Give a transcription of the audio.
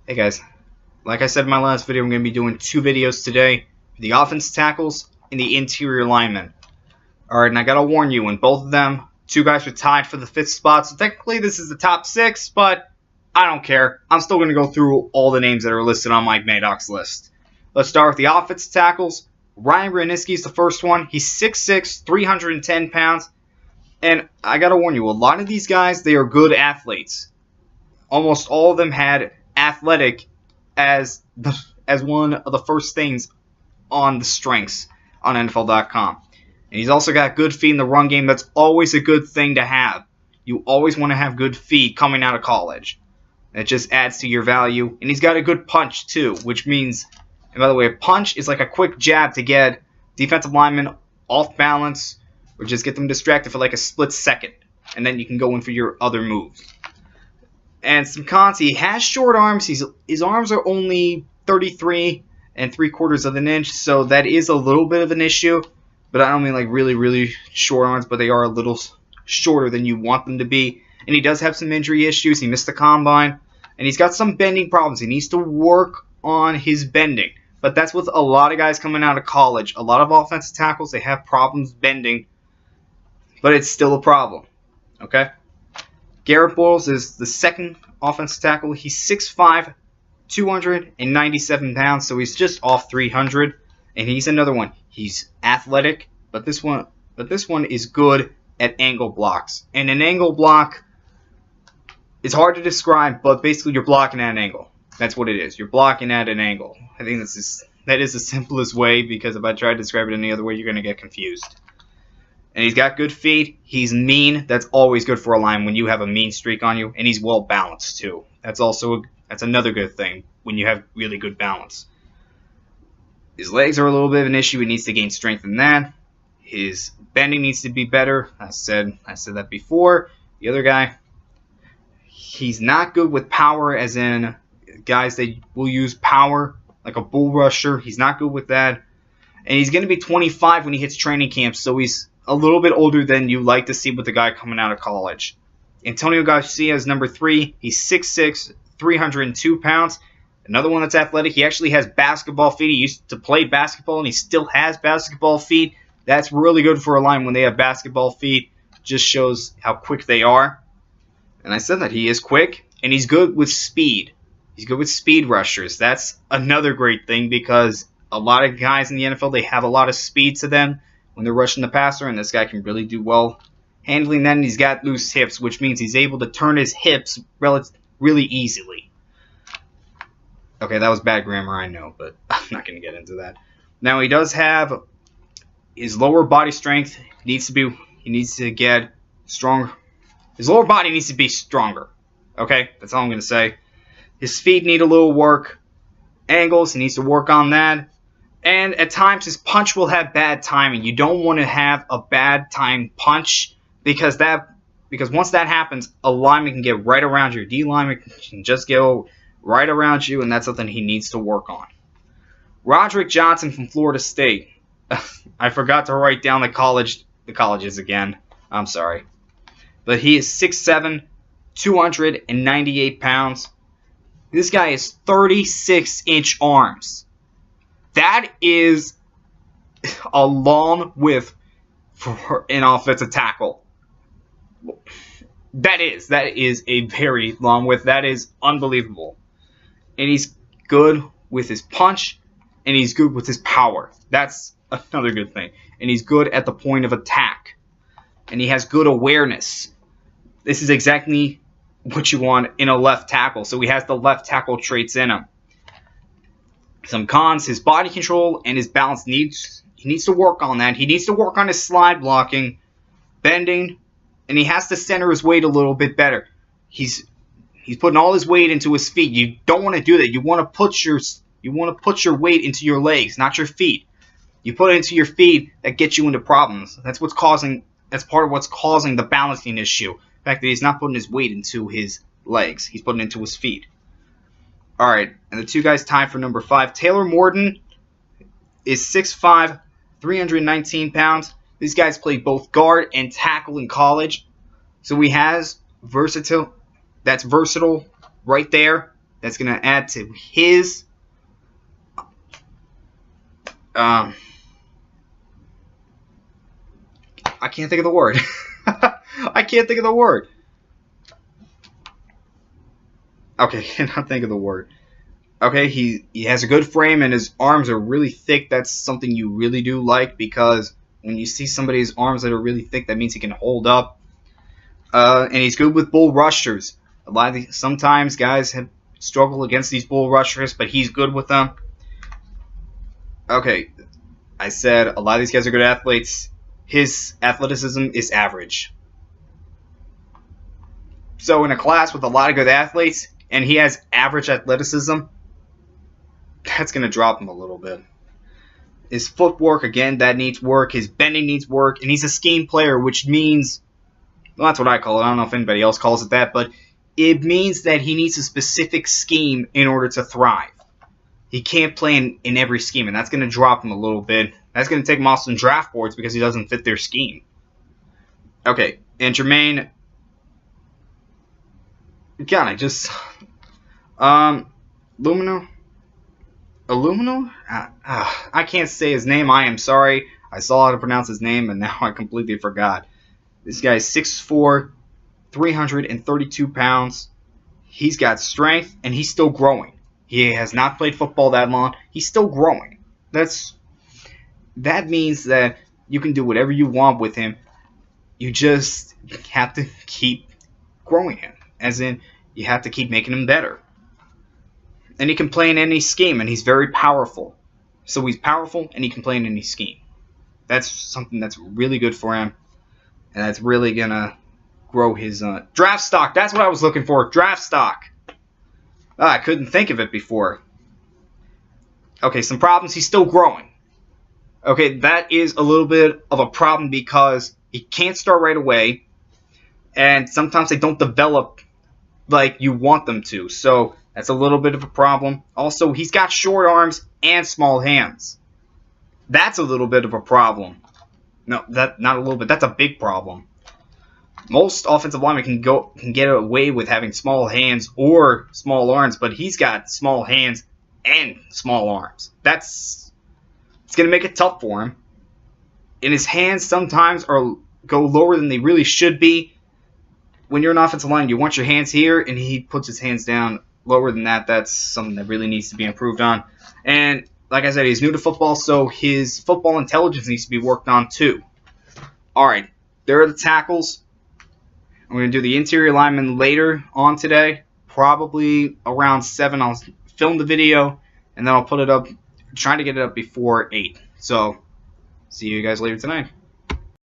Hey guys, like I said in my last video, I'm going to be doing two videos today. The offensive tackles and the interior linemen. Alright, and I gotta warn you, in both of them, two guys were tied for the 5th spot, so technically this is the top 6, but I don't care. I'm still going to go through all the names that are listed on Mike Maddox's list. Let's start with the offensive tackles. Ryan Braniski is the first one. He's 6'6", 310 pounds. And I gotta warn you, a lot of these guys, they are good athletes. Almost all of them had athletic as one of the first things on the strengths on NFL.com. And he's also got good feet in the run game. That's always a good thing to have. You always want to have good feet coming out of college. It just adds to your value. And he's got a good punch too, which means, and by the way, a punch is like a quick jab to get defensive linemen off balance or just get them distracted for like a split second. And then you can go in for your other moves. And some cons, he has short arms. His arms are only 33 3/4 of an inch, so that is a little bit of an issue. But I don't mean like really, really short arms, but they are a little shorter than you want them to be. And he does have some injury issues. He missed the combine. And he's got some bending problems. He needs to work on his bending. But that's with a lot of guys coming out of college. A lot of offensive tackles, they have problems bending. But it's still a problem. Okay? Garrett Boyles is the second offensive tackle. He's 6'5", 297 pounds, so he's just off 300. And he's another one. He's athletic, but this one is good at angle blocks. And an angle block is hard to describe, but basically you're blocking at an angle. That's what it is. You're blocking at an angle. I think that is the simplest way, because if I try to describe it any other way, you're going to get confused. And he's got good feet. He's mean. That's always good for a line when you have a mean streak on you. And he's well balanced too. That's another good thing when you have really good balance. His legs are a little bit of an issue. He needs to gain strength in that. His bending needs to be better. I said that before. The other guy, he's not good with power, as in guys that will use power like a bull rusher. He's not good with that. And he's going to be 25 when he hits training camp, so he's a little bit older than you like to see with the guy coming out of college. Antonio Garcia is number 3. He's 6'6", 302 pounds. Another one that's athletic. He actually has basketball feet. He used to play basketball, and he still has basketball feet. That's really good for a line when they have basketball feet. Just shows how quick they are. And I said that he is quick, and he's good with speed. He's good with speed rushers. That's another great thing, because a lot of guys in the NFL, they have a lot of speed to them when they're rushing the passer, and this guy can really do well handling that. And he's got loose hips, which means he's able to turn his hips really easily. Okay, that was bad grammar, I know, but I'm not going to get into that. Now, he does have his lower body strength. He needs to get stronger. His lower body needs to be stronger. Okay, that's all I'm going to say. His feet need a little work. Angles, he needs to work on that. And at times, his punch will have bad timing. You don't want to have a bad timed punch, because once that happens, a lineman can get right around you. D lineman can just go right around you, and that's something he needs to work on. Roderick Johnson from Florida State. I forgot to write down the colleges again. I'm sorry. But he is 6'7", 298 pounds. This guy has 36-inch arms. That is a long width for an offensive tackle. That is a very long width. That is unbelievable. And he's good with his punch, and he's good with his power. That's another good thing. And he's good at the point of attack. And he has good awareness. This is exactly what you want in a left tackle. So he has the left tackle traits in him. Some cons, his body control and his balance he needs to work on that. He needs to work on his slide blocking, bending, and he has to center his weight a little bit better. He's putting all his weight into his feet. You don't want to do that. You want to put your weight into your legs, not your feet. You put it into your feet, that gets you into problems. That's part of what's causing the balancing issue. The fact that he's not putting his weight into his legs. He's putting it into his feet. Alright, and the two guys tied for number 5. Taylor Morton is 6'5", 319 pounds. These guys played both guard and tackle in college. So he has versatile. That's versatile right there. that's going to add to his I can't think of the word. I can't think of the word. Okay, cannot think of the word. Okay, he has a good frame and his arms are really thick. That's something you really do like, because when you see somebody's arms that are really thick, that means he can hold up. And he's good with bull rushers. Sometimes guys have struggled against these bull rushers, but he's good with them. Okay, I said a lot of these guys are good athletes. His athleticism is average. So in a class with a lot of good athletes, and he has average athleticism, that's going to drop him a little bit. His footwork, again, that needs work. His bending needs work. And he's a scheme player, which means, well, that's what I call it. I don't know if anybody else calls it that, but it means that he needs a specific scheme in order to thrive. He can't play in every scheme, and that's going to drop him a little bit. That's going to take him off some draft boards because he doesn't fit their scheme. Okay, and Jermaine, God, I just, Illumino? I can't say his name. I am sorry. I saw how to pronounce his name, and now I completely forgot. This guy's 6'4", 332 pounds. He's got strength, and he's still growing. He has not played football that long. He's still growing. That means that you can do whatever you want with him. You just have to keep growing him. As in, you have to keep making him better. And he can play in any scheme, and he's very powerful. So he's powerful, and he can play in any scheme. That's something that's really good for him. And that's really going to grow his draft stock. That's what I was looking for. Draft stock. I couldn't think of it before. Okay, some problems. He's still growing. Okay, that is a little bit of a problem because he can't start right away. And sometimes they don't develop like you want them to. So that's a little bit of a problem. Also, he's got short arms and small hands. That's a little bit of a problem. No, not a little bit. That's a big problem. Most offensive linemen can get away with having small hands or small arms, but he's got small hands and small arms. It's going to make it tough for him. And his hands sometimes go lower than they really should be. When you're an offensive line, you want your hands here, and he puts his hands down lower than that. That's something that really needs to be improved on. And like I said, he's new to football, so his football intelligence needs to be worked on too. Alright, there are the tackles. I'm going to do the interior lineman later on today. Probably around 7. I'll film the video, and then I'll put it up. Trying to get it up before 8. So, see you guys later tonight.